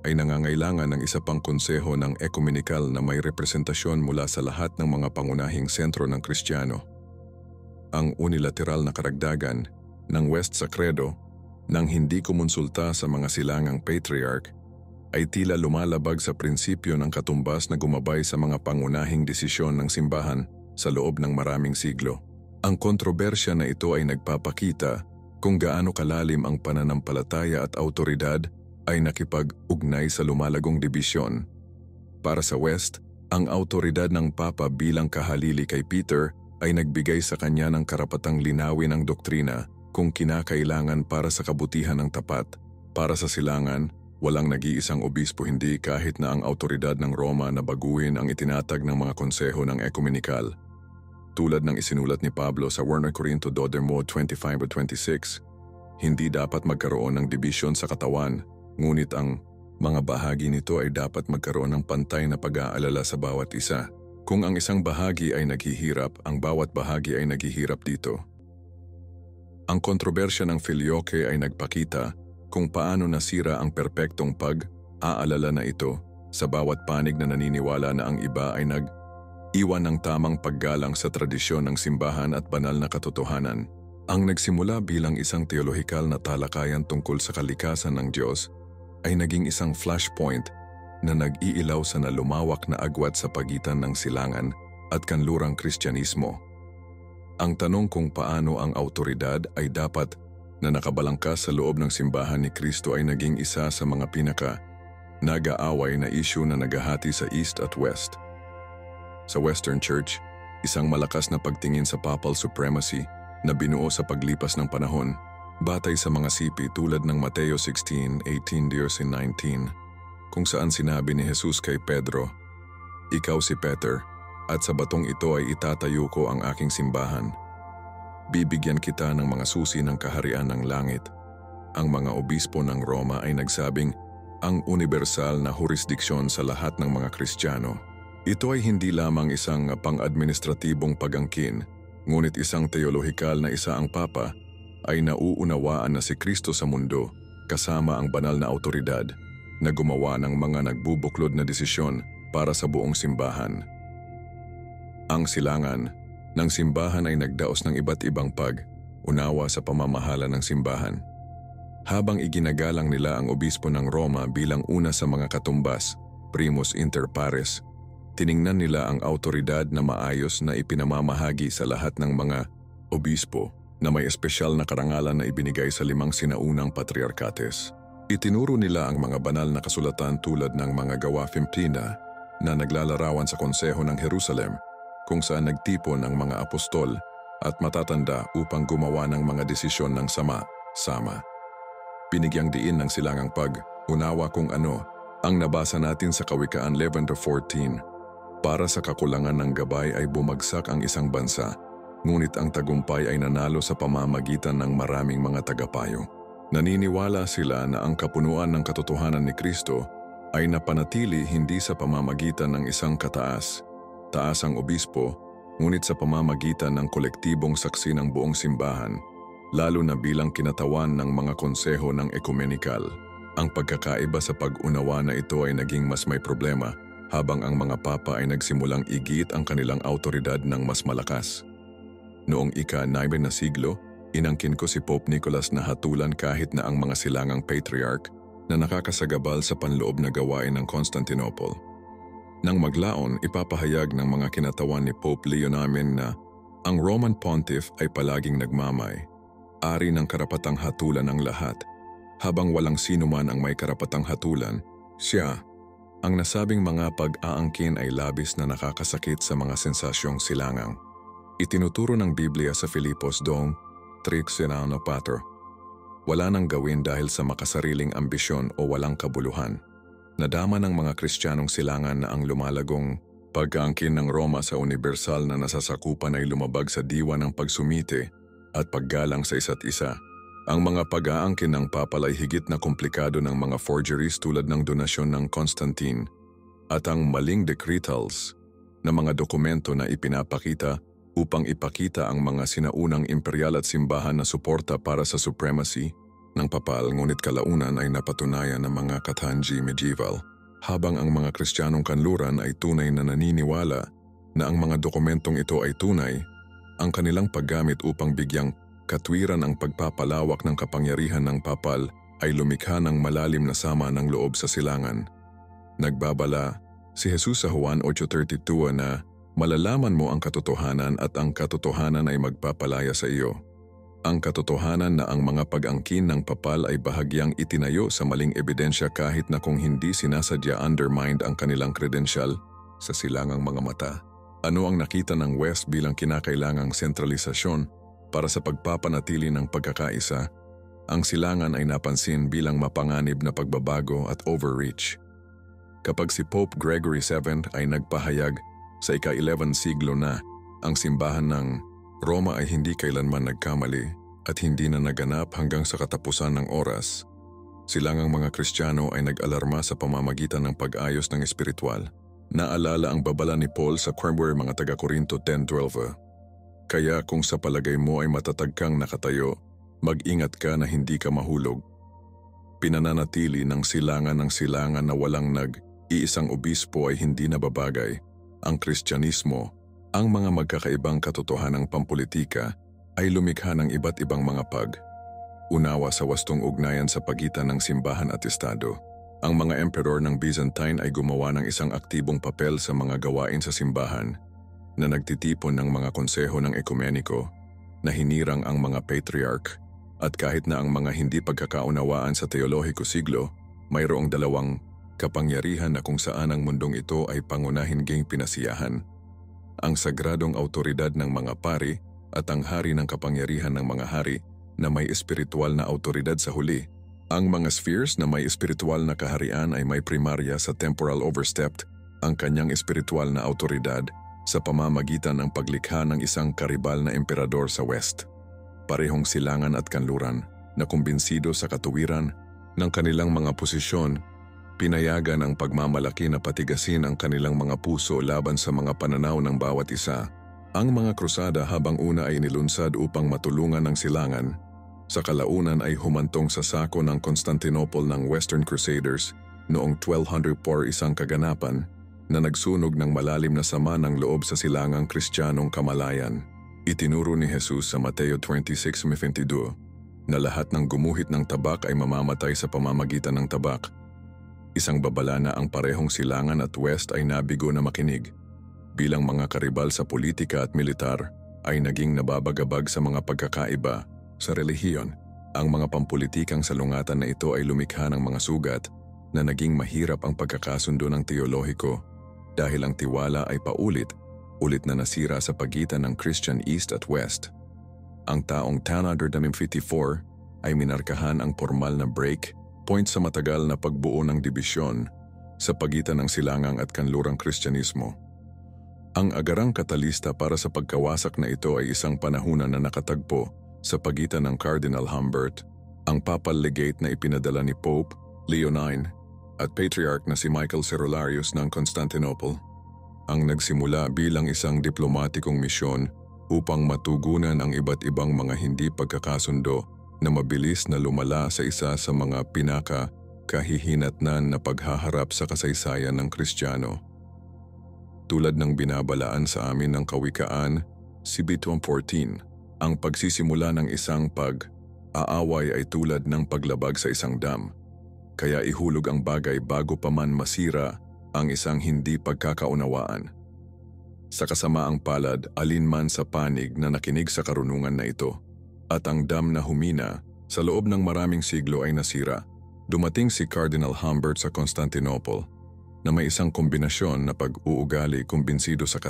ay nangangailangan ng isa pang konseho ng ekumenikal na may representasyon mula sa lahat ng mga pangunahing sentro ng Kristiyano. Ang unilateral na karagdagan ng West sa kredo nang hindi kumonsulta sa mga silangang patriarch ay tila lumalabag sa prinsipyo ng katumbas na gumabay sa mga pangunahing desisyon ng simbahan sa loob ng maraming siglo. Ang kontrobersya na ito ay nagpapakita kung gaano kalalim ang pananampalataya at awtoridad ay nakipag-ugnay sa lumalagong dibisyon. Para sa West, ang awtoridad ng Papa bilang kahalili kay Peter ay nagbigay sa kanya ng karapatang linawin ang doktrina kung kinakailangan para sa kabutihan ng tapat. Para sa silangan, walang nag-iisang obispo hindi kahit na ang awtoridad ng Roma na baguhin ang itinatag ng mga konseho ng ekumenikal. Tulad ng isinulat ni Pablo sa 1 Corinto 25-26, hindi dapat magkaroon ng dibisyon sa katawan, ngunit ang mga bahagi nito ay dapat magkaroon ng pantay na pag-aalala sa bawat isa. Kung ang isang bahagi ay naghihirap, ang bawat bahagi ay naghihirap dito. Ang kontrobersya ng Filioque ay nagpakita kung paano nasira ang perpektong pag-aalala na ito sa bawat panig na naniniwala na ang iba ay nag-iwan ng tamang paggalang sa tradisyon ng simbahan at banal na katotohanan. Ang nagsimula bilang isang teolohikal na talakayan tungkol sa kalikasan ng Diyos ay naging isang flashpoint na nag-iilaw sa nalumawak na agwat sa pagitan ng silangan at kanlurang Kristyanismo. Ang tanong kung paano ang awtoridad ay dapat na nakabalangkas sa loob ng simbahan ni Kristo ay naging isa sa mga nag-aaway na issue na naghahati sa East at West. Sa Western Church, isang malakas na pagtingin sa papal supremacy na binuo sa paglipas ng panahon, batay sa mga sipi tulad ng Mateo 16:18-19, kung saan sinabi ni Jesus kay Pedro, "Ikaw si Peter, at sa batong ito ay itatayo ko ang aking simbahan. Bibigyan kita ng mga susi ng kaharian ng langit." Ang mga obispo ng Roma ay nagsabing ang universal na jurisdiksyon sa lahat ng mga Kristiyano. Ito ay hindi lamang isang pang-administratibong pag-angkin, ngunit isang teolohikal na isa ang Papa ay nauunawaan na si Kristo sa mundo kasama ang banal na awtoridad na gumawa ng mga nagbubuklod na desisyon para sa buong simbahan. Ang silangan ng simbahan ay nagdaos ng iba't ibang pag-unawa sa pamamahala ng simbahan. Habang iginagalang nila ang obispo ng Roma bilang una sa mga katumbas, primus inter pares, tiningnan nila ang awtoridad na maayos na ipinamamahagi sa lahat ng mga obispo na may espesyal na karangalan na ibinigay sa 5 sinaunang patriarkates. Itinuro nila ang mga banal na kasulatan tulad ng mga gawa 15 na naglalarawan sa konseho ng Jerusalem, kung saan nagtipon ang mga apostol at matatanda upang gumawa ng mga desisyon ng sama. Binigyang diin ng silangang pag-unawa kung ano ang nabasa natin sa Kawikaan 11-14. Para sa kakulangan ng gabay ay bumagsak ang isang bansa, ngunit ang tagumpay ay nanalo sa pamamagitan ng maraming mga tagapayo. Naniniwala sila na ang kapunuan ng katotohanan ni Kristo ay napanatili hindi sa pamamagitan ng isang taasang obispo, ngunit sa pamamagitan ng kolektibong saksi ng buong simbahan, lalo na bilang kinatawan ng mga konseho ng ekumenikal. Ang pagkakaiba sa pag-unawa na ito ay naging mas may problema habang ang mga papa ay nagsimulang igit ang kanilang awtoridad ng mas malakas. Noong ika-9 na siglo, inangkin ko si Pope Nicholas na hatulan kahit na ang mga silangang patriarch na nakakasagabal sa panloob na gawain ng Constantinople. Nang maglaon, ipapahayag ng mga kinatawan ni Pope Leo namin na ang Roman Pontiff ay palaging nagmamay-ari ng karapatang hatulan ng lahat, habang walang sino man ang may karapatang hatulan, siya. Ang nasabing mga pag-aangkin ay labis na nakakasakit sa mga sensasyong silangang. Itinuturo ng Biblia sa Filipos 2:3, wala nang gawin dahil sa makasariling ambisyon o walang kabuluhan. Nadama ng mga Kristiyanong silangan na ang lumalagong pag-aangkin ng Roma sa universal na nasasakupan ay lumabag sa diwa ng pagsumite at paggalang sa isa't isa. Ang mga pag-aangkin ng papal ay higit na komplikado ng mga forgeries tulad ng donasyon ng Constantine at ang maling decretals na mga dokumento na ipinapakita upang ipakita ang mga sinaunang imperial at simbahan na suporta para sa supremacy ng papal, ngunit kalaunan ay napatunayan ng mga Kathanji medieval, habang ang mga Kristiyanong kanluran ay tunay na naniniwala na ang mga dokumentong ito ay tunay, ang kanilang paggamit upang bigyang katwiran ang pagpapalawak ng kapangyarihan ng papal ay lumikha ng malalim na sama ng loob sa silangan. Nagbabala si Jesus sa Juan 8:32 na malalaman mo ang katotohanan at ang katotohanan ay magpapalaya sa iyo. Ang katotohanan na ang mga pag-angkin ng papal ay bahagyang itinayo sa maling ebidensya kahit na kung hindi sinasadya undermined ang kanilang kredensyal sa silangang mga mata. Ano ang nakita ng West bilang kinakailangang sentralisasyon para sa pagpapanatili ng pagkakaisa? Ang silangan ay napansin bilang mapanganib na pagbabago at overreach. Kapag si Pope Gregory VII ay nagpahayag sa ika-11 siglo na ang simbahan ng Roma ay hindi kailanman nagkamali at hindi na naganap hanggang sa katapusan ng oras, silangang mga Kristiyano ay nag-alarma sa pamamagitan ng pag-ayos ng espiritual. Naalala ang babala ni Paul sa February mga taga-Korinto 10:12. Kaya kung sa palagay mo ay matatag kang nakatayo, mag-ingat ka na hindi ka mahulog. Pinananatili ng silangan na walang nag-iisang obispo ay hindi nababagay. Ang Kristyanismo, ang mga magkakaibang katotohanang pampolitika ay lumikha ng iba't ibang mga unawa sa wastong ugnayan sa pagitan ng simbahan at estado. Ang mga emperor ng Byzantine ay gumawa ng isang aktibong papel sa mga gawain sa simbahan na nagtitipon ng mga konseho ng ekumeniko na hinirang ang mga patriarch at kahit na ang mga hindi pagkakaunawaan sa teolohiko siglo, mayroong dalawang kapangyarihan na kung saan ang mundong ito ay pangunahingging pinasiyahan. Ang sagradong autoridad ng mga pari at ang hari ng kapangyarihan ng mga hari na may espiritual na autoridad sa huli. Ang mga spheres na may espiritual na kaharian ay may primarya sa temporal overstepped ang kanyang espiritual na autoridad sa pamamagitan ng paglikha ng isang karibal na emperador sa West. Parehong silangan at kanluran na kumbinsido sa katuwiran ng kanilang mga posisyon, pinayagan ang pagmamalaki na patigasin ang kanilang mga puso laban sa mga pananaw ng bawat isa. Ang mga krusada habang una ay nilunsad upang matulungan ng silangan, sa kalaunan ay humantong sa sako ng Constantinople ng Western Crusaders noong 1204, isang kaganapan na nagsunog ng malalim na sama ng loob sa silangang Kristiyanong kamalayan. Itinuro ni Jesus sa Mateo 26:22 na lahat ng gumuhit ng tabak ay mamamatay sa pamamagitan ng tabak. Isang babala na ang parehong silangan at West ay nabigo na makinig. Bilang mga karibal sa politika at militar, ay naging nababagabag sa mga pagkakaiba sa relihiyon. Ang mga pampulitikang salungatan na ito ay lumikha ng mga sugat na naging mahirap ang pagkakasundo ng teolohiko dahil ang tiwala ay paulit-ulit na nasira sa pagitan ng Christian East at West. Ang taong 1054 ay minarkahan ang formal na break point sa matagal na pagbuo ng dibisyon sa pagitan ng silangang at kanlurang Kristyanismo. Ang agarang katalista para sa pagkawasak na ito ay isang panahunan na nakatagpo sa pagitan ng Cardinal Humbert, ang papal legate na ipinadala ni Pope Leo IX at Patriarch na si Michael Cerularius ng Constantinople. Ang nagsimula bilang isang diplomatikong misyon upang matugunan ang iba't ibang mga hindi pagkakasundo na mabilis na lumala sa isa sa mga pinaka-kahihinatnan na paghaharap sa kasaysayan ng Kristiyano. Tulad ng binabalaan sa amin ng Kawikaan, Sibitwam 14, ang pagsisimula ng isang pag-aaway ay tulad ng paglabag sa isang dam, kaya ihulog ang bagay bago pa man masira ang isang hindi pagkakaunawaan. Sa kasamaang palad, alinman sa panig na nakinig sa karunungan na ito, at ang dam na humina sa loob ng maraming siglo ay nasira. Dumating si Cardinal Humbert sa Constantinople na may isang kombinasyon na pag-uugali kumbinsido sa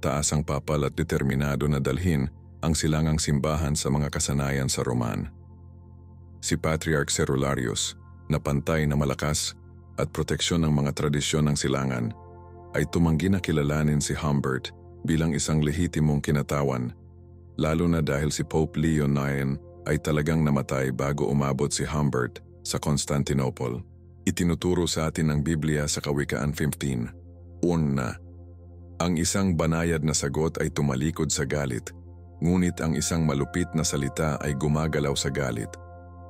taasang papal at determinado na dalhin ang silangang simbahan sa mga kasanayan sa Roman. Si Patriarch Cerularius, na pantay na malakas at proteksyon ng mga tradisyon ng silangan, ay tumanggi na kilalanin si Humbert bilang isang lehitimong kinatawan, lalo na dahil si Pope Leo IX ay talagang namatay bago umabot si Humbert sa Constantinople. Itinuturo sa atin ng Biblia sa Kawikaan 15. Una, ang isang banayad na sagot ay tumalikod sa galit, ngunit ang isang malupit na salita ay gumagalaw sa galit.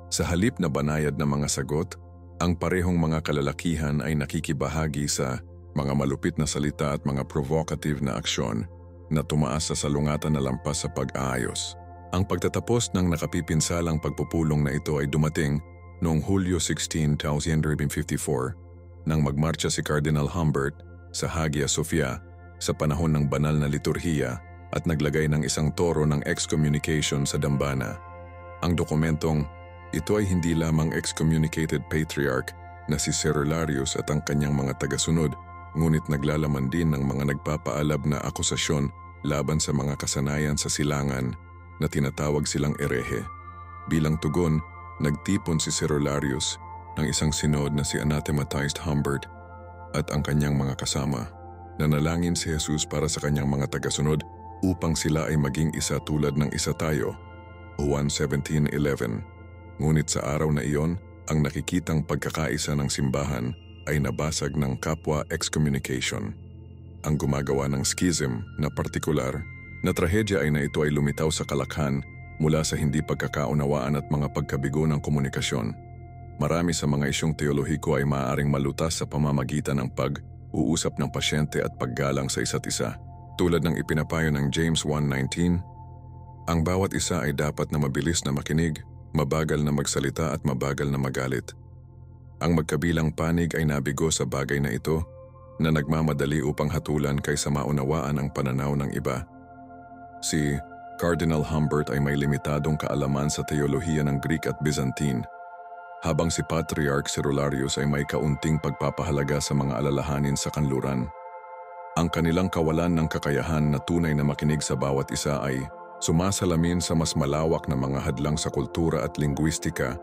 Sa halip na banayad na mga sagot, ang parehong mga kalalakihan ay nakikibahagi sa mga malupit na salita at mga provocative na aksyon na tumaas sa salungatan na lampas sa pag-aayos. Ang pagtatapos ng nakapipinsalang pagpupulong na ito ay dumating Noong Hulyo 16, 1954, nang magmarcha si Cardinal Humbert sa Hagia Sophia sa panahon ng banal na liturhiya at naglagay ng isang toro ng excommunication sa dambana. Ang dokumentong ito ay hindi lamang excommunicated patriarch na si Cerularius at ang kanyang mga tagasunod, ngunit naglalaman din ng mga nagpapaalab na akusasyon laban sa mga kasanayan sa silangan na tinatawag silang erehe. Bilang tugon, nagtipon si Cerularius ng isang sinod na si anathematized Humbert at ang kanyang mga kasama. Nanalangin si Jesus para sa kanyang mga tagasunod upang sila ay maging isa tulad ng isa tayo. Juan 17:11. Ngunit sa araw na iyon, ang nakikitang pagkakaisa ng simbahan ay nabasag ng kapwa excommunication. Ang gumagawa ng schism na partikular na trahedya ay na ito ay lumitaw sa kalakhan mula sa hindi pagkakaunawaan at mga pagkabigo ng komunikasyon. Marami sa mga isyong teolohiko ay maaaring malutas sa pamamagitan ng pag-uusap ng pasyente at paggalang sa isa't isa. Tulad ng ipinapayo ng James 1:19, ang bawat isa ay dapat na mabilis na makinig, mabagal na magsalita at mabagal na magalit. Ang magkabilang panig ay nabigo sa bagay na ito na nagmamadali upang hatulan kaysa maunawaan ang pananaw ng iba. Si Cardinal Humbert ay may limitadong kaalaman sa teolohiya ng Greek at Byzantine, habang si Patriarch Cerularius ay may kaunting pagpapahalaga sa mga alalahanin sa kanluran. Ang kanilang kawalan ng kakayahan na tunay na makinig sa bawat isa ay sumasalamin sa mas malawak na mga hadlang sa kultura at lingwistika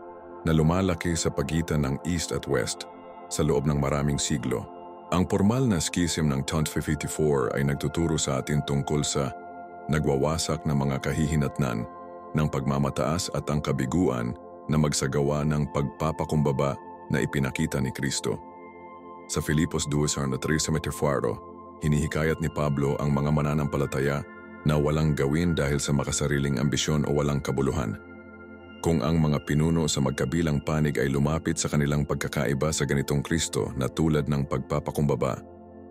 na lumalaki sa pagitan ng East at West sa loob ng maraming siglo. Ang formal na schism ng 1054 ay nagtuturo sa atin tungkol sa nagwawasak na mga kahihinatnan ng pagmamataas at ang kabiguan na magsagawa ng pagpapakumbaba na ipinakita ni Kristo. Sa Filipos 2:3, hinihikayat ni Pablo ang mga mananampalataya na walang gawin dahil sa makasariling ambisyon o walang kabuluhan. Kung ang mga pinuno sa magkabilang panig ay lumapit sa kanilang pagkakaiba sa ganitong Kristo na tulad ng pagpapakumbaba,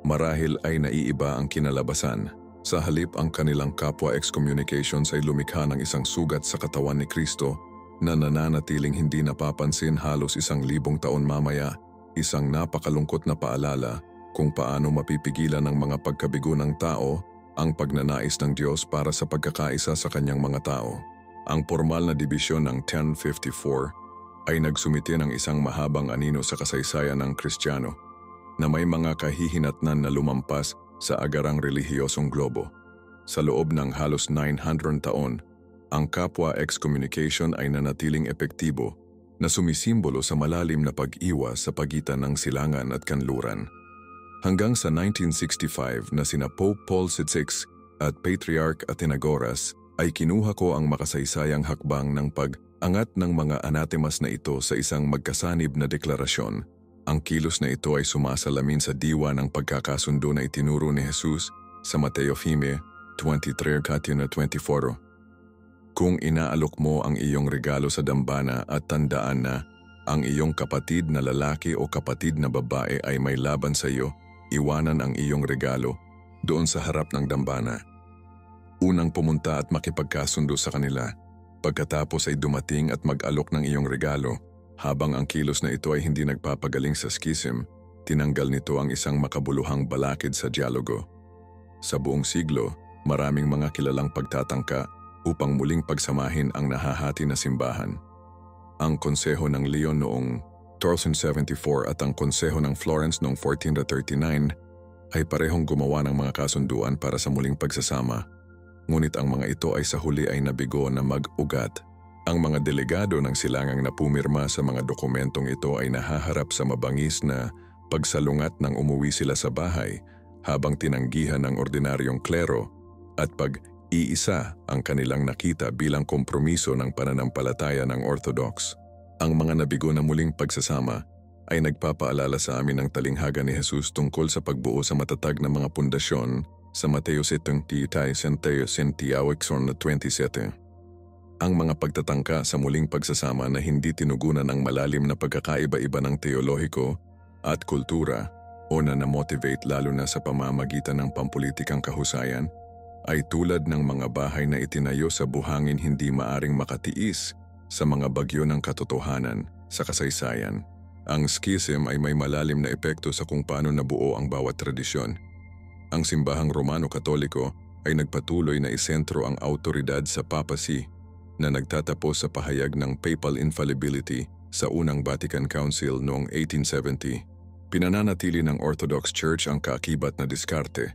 marahil ay naiiba ang kinalabasan. Sa halip ang kanilang kapwa excommunications ay lumikha ng isang sugat sa katawan ni Kristo na nananatiling hindi napapansin halos 1,000 taon mamaya, isang napakalungkot na paalala kung paano mapipigilan ng mga pagkabigo ng tao ang pagnanais ng Diyos para sa pagkakaisa sa kanyang mga tao. Ang formal na dibisyon ng 1054 ay nagsumite ng isang mahabang anino sa kasaysayan ng Kristiyano na may mga kahihinatnan na lumampas sa agarang relihiyosong globo. Sa loob ng halos 900 taon, ang kapwa excommunication ay nanatiling epektibo na sumisimbolo sa malalim na pag-iwas sa pagitan ng silangan at kanluran. Hanggang sa 1965 na sina Pope Paul VI at Patriarch Athenagoras ay kinuha ko ang makasaysayang hakbang ng pag-angat ng mga anatemas na ito sa isang magkasanib na deklarasyon. Ang kilos na ito ay sumasalamin sa diwa ng pagkakasundo na itinuro ni Jesus sa Mateo 23:24. Kung inaalok mo ang iyong regalo sa dambana at tandaan na ang iyong kapatid na lalaki o kapatid na babae ay may laban sa iyo, iwanan ang iyong regalo doon sa harap ng dambana. Unang pumunta at makipagkasundo sa kanila, pagkatapos ay dumating at mag-alok ng iyong regalo. Habang ang kilos na ito ay hindi nagpapagaling sa schism, tinanggal nito ang isang makabuluhang balakid sa dialogo. Sa buong siglo, maraming mga kilalang pagtatangka upang muling pagsamahin ang nahahati na simbahan. Ang Konseho ng Leon noong 1274 at ang Konseho ng Florence noong 1439 ay parehong gumawa ng mga kasunduan para sa muling pagsasama. Ngunit ang mga ito ay sa huli ay nabigo na mag-ugat. Ang mga delegado ng silangang na pumirma sa mga dokumentong ito ay nahaharap sa mabangis na pagsalungat nang umuwi sila sa bahay habang tinanggihan ng ordinaryong klero at pag-iisa ang kanilang nakita bilang kompromiso ng pananampalataya ng Orthodox. Ang mga nabigo na muling pagsasama ay nagpapaalala sa amin ng talinghaga ni Jesus tungkol sa pagbuo sa matatag na mga pundasyon sa Mateo 7:27. Ang mga pagtatangka sa muling pagsasama na hindi tinugunan ng malalim na pagkakaiba-iba ng teolohiko at kultura o na namotivate lalo na sa pamamagitan ng pampulitikang kahusayan ay tulad ng mga bahay na itinayo sa buhangin hindi maaring makatiis sa mga bagyo ng katotohanan. sa kasaysayan. Ang schism ay may malalim na epekto sa kung paano nabuo ang bawat tradisyon. Ang simbahang Romano-Katoliko ay nagpatuloy na isentro ang autoridad sa papacy na nagtatapos sa pahayag ng papal infallibility sa unang Vatican Council noong 1870. Pinananatili ng Orthodox Church ang kaakibat na diskarte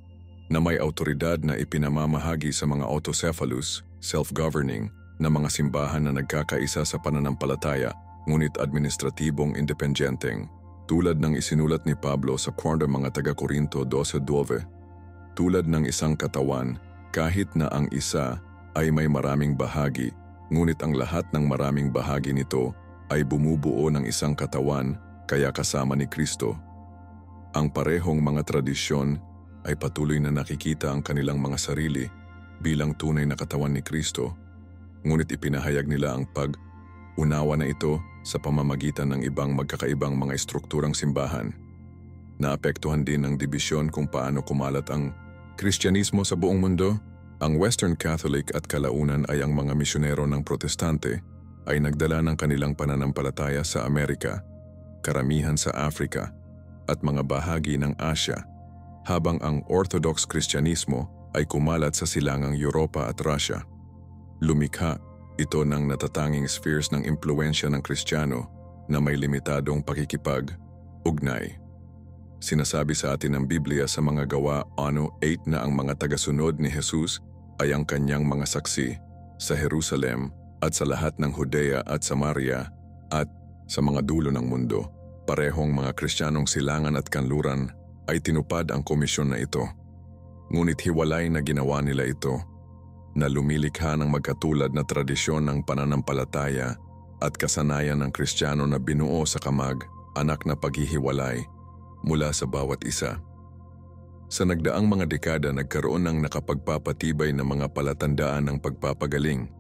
na may autoridad na ipinamamahagi sa mga autocephalous, self-governing, na mga simbahan na nagkakaisa sa pananampalataya ngunit administratibong independenteng, tulad ng isinulat ni Pablo sa Quarta mga taga-Korinto 12:9. Tulad ng isang katawan, kahit na ang isa ay may maraming bahagi, ngunit ang lahat ng maraming bahagi nito ay bumubuo ng isang katawan, kaya kasama ni Kristo. Ang parehong mga tradisyon ay patuloy na nakikita ang kanilang mga sarili bilang tunay na katawan ni Kristo, ngunit ipinahayag nila ang pag-unawa na ito sa pamamagitan ng ibang magkakaibang mga estrukturang simbahan. Naapektuhan din ng dibisyon kung paano kumalat ang Kristyanismo sa buong mundo. Ang Western Catholic at kalaunan ay ang mga misyonero ng Protestante ay nagdala ng kanilang pananampalataya sa Amerika, karamihan sa Africa, at mga bahagi ng Asya, habang ang Orthodox Kristyanismo ay kumalat sa silangang Europa at Russia. Lumikha ito ng natatanging spheres ng impluensya ng Kristiyano na may limitadong pakikipag-ugnay. Sinasabi sa atin ng Biblia sa mga Gawa 8 na ang mga tagasunod ni Jesus ay ang kanyang mga saksi sa Jerusalem at sa lahat ng Judea at Samaria at sa mga dulo ng mundo. Parehong mga Kristiyanong silangan at kanluran ay tinupad ang komisyon na ito. Ngunit hiwalay na ginawa nila ito, na lumilikha ng magkatulad na tradisyon ng pananampalataya at kasanayan ng Kristiyano na binuo sa kamag-anak na paghihiwalay mula sa bawat isa. Sa nagdaang mga dekada nagkaroon ng nakapagpapatibay na mga palatandaan ng pagpapagaling.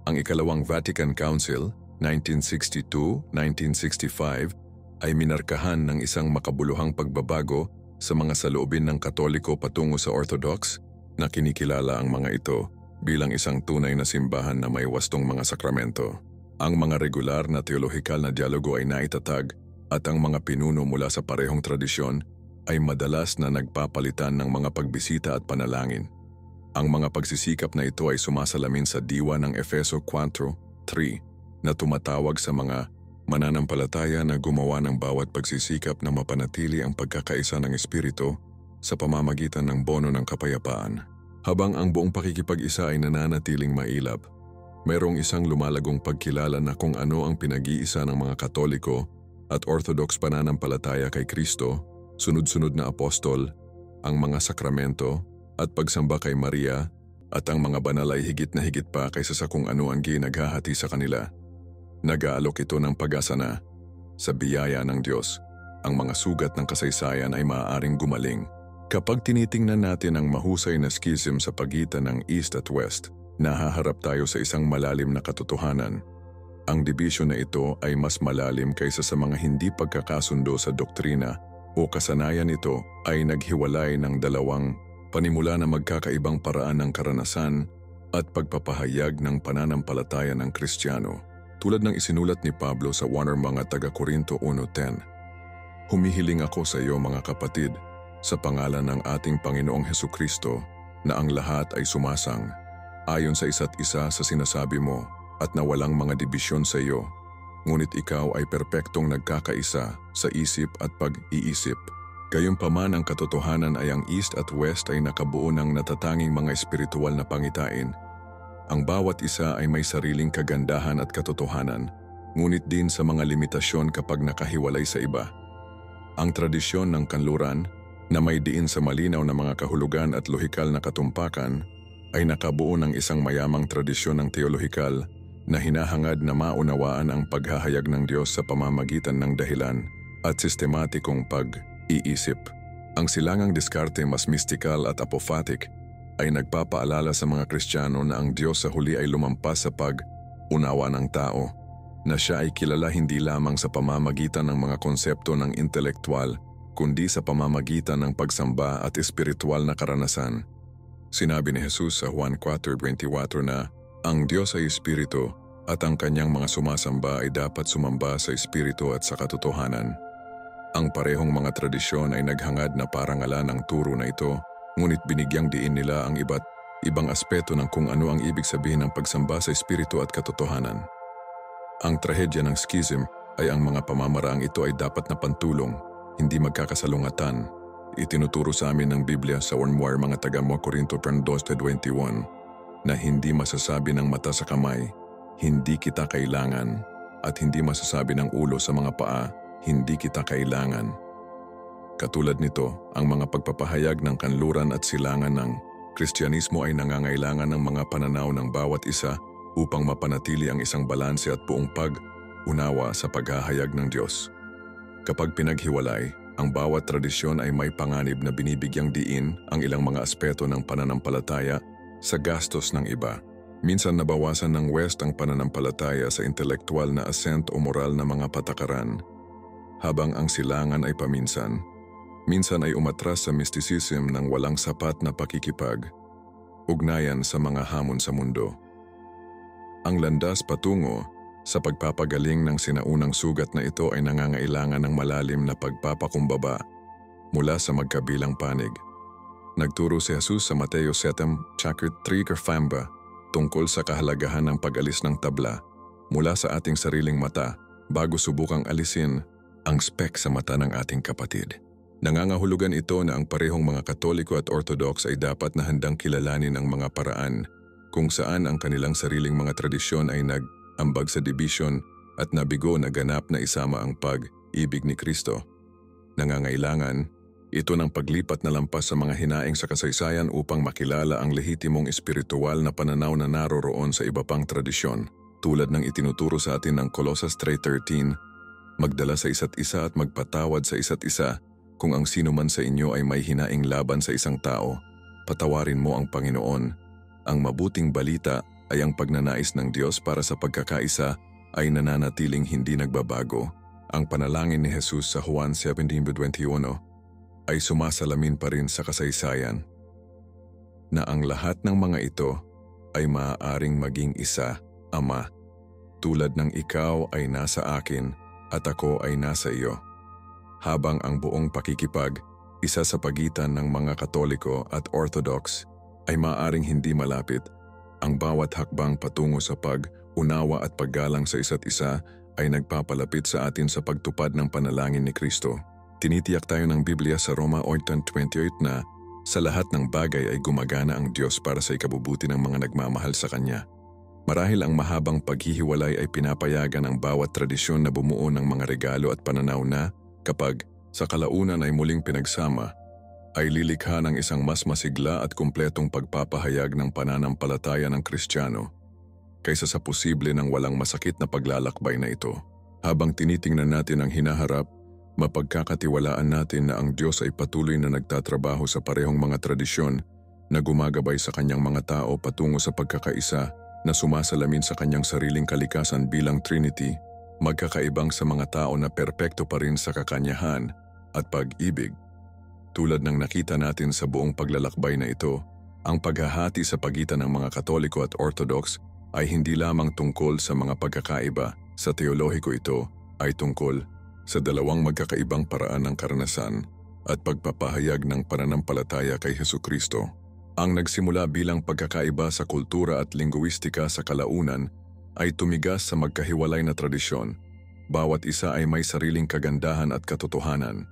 Ang ikalawang Vatican Council, 1962-1965, ay minarkahan ng isang makabuluhang pagbabago sa mga saloobin ng Katoliko patungo sa Orthodox na kinikilala ang mga ito bilang isang tunay na simbahan na may wastong mga sakramento. Ang mga regular na teolohikal na dialogo ay naitatag at ang mga pinuno mula sa parehong tradisyon ay madalas na nagpapalitan ng mga pagbisita at panalangin. Ang mga pagsisikap na ito ay sumasalamin sa diwa ng Efeso 4:3 na tumatawag sa mga mananampalataya na gumawa ng bawat pagsisikap na mapanatili ang pagkakaisa ng Espiritu sa pamamagitan ng bono ng kapayapaan. Habang ang buong pakikipag-isa ay nananatiling mailap, mayroong isang lumalagong pagkilala na kung ano ang pinag-iisa ng mga Katoliko at Orthodox pananampalataya kay Kristo, sunod-sunod na apostol, ang mga sakramento at pagsamba kay Maria at ang mga banal ay higit na higit pa kaysa sa kung ano ang ginaghahati sa kanila. Nag-aalok ito ng pag-asa na, sa biyaya ng Diyos, ang mga sugat ng kasaysayan ay maaaring gumaling. Kapag tinitingnan natin ang mahusay na schism sa pagitan ng East at West, nahaharap tayo sa isang malalim na katotohanan. Ang dibisyon na ito ay mas malalim kaysa sa mga hindi pagkakasundo sa doktrina o kasanayan. Ito ay naghiwalay ng dalawang panimula na magkakaibang paraan ng karanasan at pagpapahayag ng pananampalataya ng Kristiyano. Tulad ng isinulat ni Pablo sa unang mga taga-Korinto 1:10. Humihiling ako sa iyo mga kapatid, sa pangalan ng ating Panginoong Hesukristo, na ang lahat ay sumasang ayon sa isa't isa sa sinasabi mo at na walang mga dibisyon sa iyo, ngunit ikaw ay perpektong nagkakaisa sa isip at pag-iisip. Gayunpaman ang katotohanan ay ang East at West ay nakabuo ng natatanging mga espiritual na pangitain. Ang bawat isa ay may sariling kagandahan at katotohanan, ngunit din sa mga limitasyon kapag nakahiwalay sa iba. Ang tradisyon ng kanluran, na may diin sa malinaw na mga kahulugan at lohikal na katumpakan, ay nakabuo ng isang mayamang tradisyon ng teolohikal na hinahangad na maunawaan ang paghahayag ng Diyos sa pamamagitan ng dahilan at sistematikong pag-iisip. Ang silangang diskarte mas mystical at apophatic ay nagpapaalala sa mga Kristiyano na ang Diyos sa huli ay lumampas sa pag-unawa ng tao, na siya ay kilala hindi lamang sa pamamagitan ng mga konsepto ng intelektual, kundi sa pamamagitan ng pagsamba at espiritual na karanasan. Sinabi ni Jesus sa Juan 4:24 na, ang Diyos ay Espiritu at ang kanyang mga sumasamba ay dapat sumamba sa espiritu at sa katotohanan. Ang parehong mga tradisyon ay naghangad na parangalan ng turo na ito, ngunit binigyang diin nila ang iba't ibang aspeto ng kung ano ang ibig sabihin ng pagsamba sa espiritu at katotohanan. Ang trahedya ng schism ay ang mga pamamaraang ito ay dapat na pantulong, hindi magkakasalungatan. Itinuturo sa amin ng Biblia sa 1 mga taga-1 Corinto 2:21 na hindi masasabi ng mata sa kamay, hindi kita kailangan, at hindi masasabi ng ulo sa mga paa, hindi kita kailangan. Katulad nito, ang mga pagpapahayag ng kanluran at silangan ng Kristyanismo ay nangangailangan ng mga pananaw ng bawat isa upang mapanatili ang isang balanse at buong pag-unawa sa paghahayag ng Diyos. Kapag pinaghiwalay, ang bawat tradisyon ay may panganib na binibigyang diin ang ilang mga aspeto ng pananampalataya sa gastos ng iba. Minsan nabawasan ng West ang pananampalataya sa intelektual na ascent o moral na mga patakaran, habang ang silangan ay minsan ay umatras sa mysticism ng walang sapat na pakikipag-ugnayan sa mga hamon sa mundo. Ang landas patungo sa pagpapagaling ng sinaunang sugat na ito ay nangangailangan ng malalim na pagpapakumbaba mula sa magkabilang panig. Nagturo si Jesus sa Mateo 7:3 tungkol sa kahalagahan ng pag-alis ng tabla mula sa ating sariling mata bago subukang alisin ang speck sa mata ng ating kapatid. Nangangahulugan ito na ang parehong mga Katoliko at Orthodox ay dapat na handang kilalanin ang mga paraan kung saan ang kanilang sariling mga tradisyon ay nag-ambag sa division at nabigo na ganap na isama ang pag-ibig ni Kristo. Nangangailangan ito ng paglipat na lampas sa mga hinaing sa kasaysayan upang makilala ang lehitimong espiritual na pananaw na naroroon sa iba pang tradisyon. Tulad ng itinuturo sa atin ng Colossus 3:13, magdala sa isa't isa at magpatawad sa isa't isa. Kung ang sino man sa inyo ay may hinaing laban sa isang tao, patawarin mo ang Panginoon. Ang mabuting balita ay ang pagnanais ng Diyos para sa pagkakaisa ay nananatiling hindi nagbabago. Ang panalangin ni Jesus sa Juan 17:21 ay sumasalamin pa rin sa kasaysayan na ang lahat ng mga ito ay maaaring maging isa, Ama, tulad ng ikaw ay nasa akin at ako ay nasa iyo. Habang ang buong pakikipag-isa sa pagitan ng mga Katoliko at Orthodox ay maaaring hindi malapit, ang bawat hakbang patungo sa pag-unawa at paggalang sa isa't isa ay nagpapalapit sa atin sa pagtupad ng panalangin ni Kristo. Tinitiyak tayo ng Biblia sa Roma 8:28 na sa lahat ng bagay ay gumagana ang Diyos para sa ikabubuti ng mga nagmamahal sa Kanya. Marahil ang mahabang paghihiwalay ay pinapayagan ang bawat tradisyon na bumuo ng mga regalo at pananaw na, kapag sa kalaunan ay muling pinagsama, ay lilikha ng isang mas masigla at kumpletong pagpapahayag ng pananampalataya ng Kristiyano kaysa sa posible ng walang masakit na paglalakbay na ito. Habang tinitingnan natin ang hinaharap, mapagkakatiwalaan natin na ang Diyos ay patuloy na nagtatrabaho sa parehong mga tradisyon na gumagabay sa Kanyang mga tao patungo sa pagkakaisa na sumasalamin sa Kanyang sariling kalikasan bilang Trinity, magkakaibang sa mga tao na perpekto pa rin sa kakanyahan at pag-ibig. Tulad ng nakita natin sa buong paglalakbay na ito, ang paghahati sa pagitan ng mga Katoliko at Orthodox ay hindi lamang tungkol sa mga pagkakaiba sa teolohiko, ito ay tungkol sa dalawang magkakaibang paraan ng karanasan at pagpapahayag ng pananampalataya kay Hesukristo. Ang nagsimula bilang pagkakaiba sa kultura at linguistika sa kalaunan ay tumigas sa magkahiwalay na tradisyon. Bawat isa ay may sariling kagandahan at katotohanan.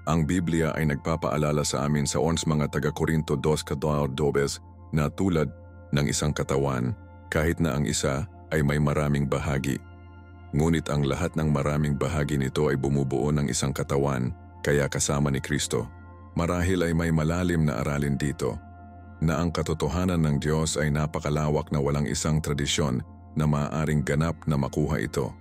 Ang Biblia ay nagpapaalala sa amin sa mga taga-Korinto 2:12 na tulad ng isang katawan, kahit na ang isa ay may maraming bahagi. Ngunit ang lahat ng maraming bahagi nito ay bumubuo ng isang katawan, kaya kasama ni Kristo. Marahil ay may malalim na aralin dito, na ang katotohanan ng Diyos ay napakalawak na walang isang tradisyon na maaaring ganap na makuha ito.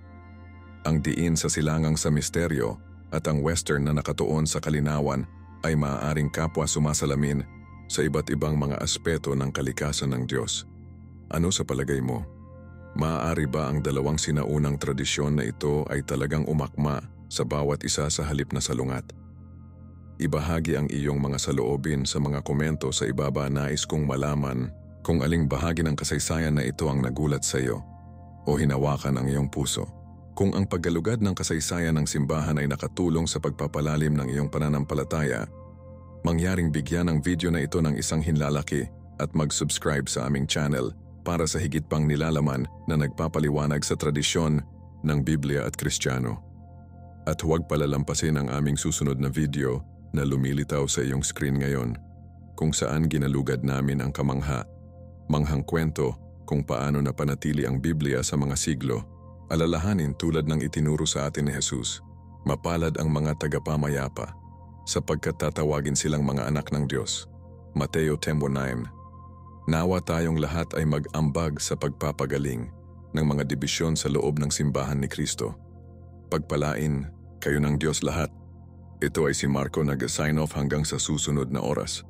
Ang diin sa silangang sa misteryo at ang Western na nakatuon sa kalinawan ay maaaring kapwa sumasalamin sa iba't ibang mga aspeto ng kalikasan ng Diyos. Ano sa palagay mo? Maaari ba ang dalawang sinaunang tradisyon na ito ay talagang umakma sa bawat isa sa halip na salungat? Ibahagi ang iyong mga saloobin sa mga komento sa ibaba. Nais kong malaman kung aling bahagi ng kasaysayan na ito ang nagulat sa iyo. o hinawakan ang iyong puso. Kung ang paggalugad ng kasaysayan ng simbahan ay nakatulong sa pagpapalalim ng iyong pananampalataya, mangyaring bigyan ang video na ito ng isang hinlalaki at mag-subscribe sa aming channel para sa higit pang nilalaman na nagpapaliwanag sa tradisyon ng Biblia at Kristiyano. At huwag palalampasin ang aming susunod na video na lumilitaw sa iyong screen ngayon, kung saan ginalugad namin ang manghang kwento kung paano napanatili ang Biblia sa mga siglo. Alalahanin tulad ng itinuro sa atin ni Jesus, mapalad ang mga tagapamayapa, sapagkat tatawagin silang mga anak ng Diyos. Mateo 10:9. Nawa tayong lahat ay mag-ambag sa pagpapagaling ng mga dibisyon sa loob ng simbahan ni Kristo. Pagpalain kayo ng Diyos lahat. Ito ay si Marco nag-sign off hanggang sa susunod na oras.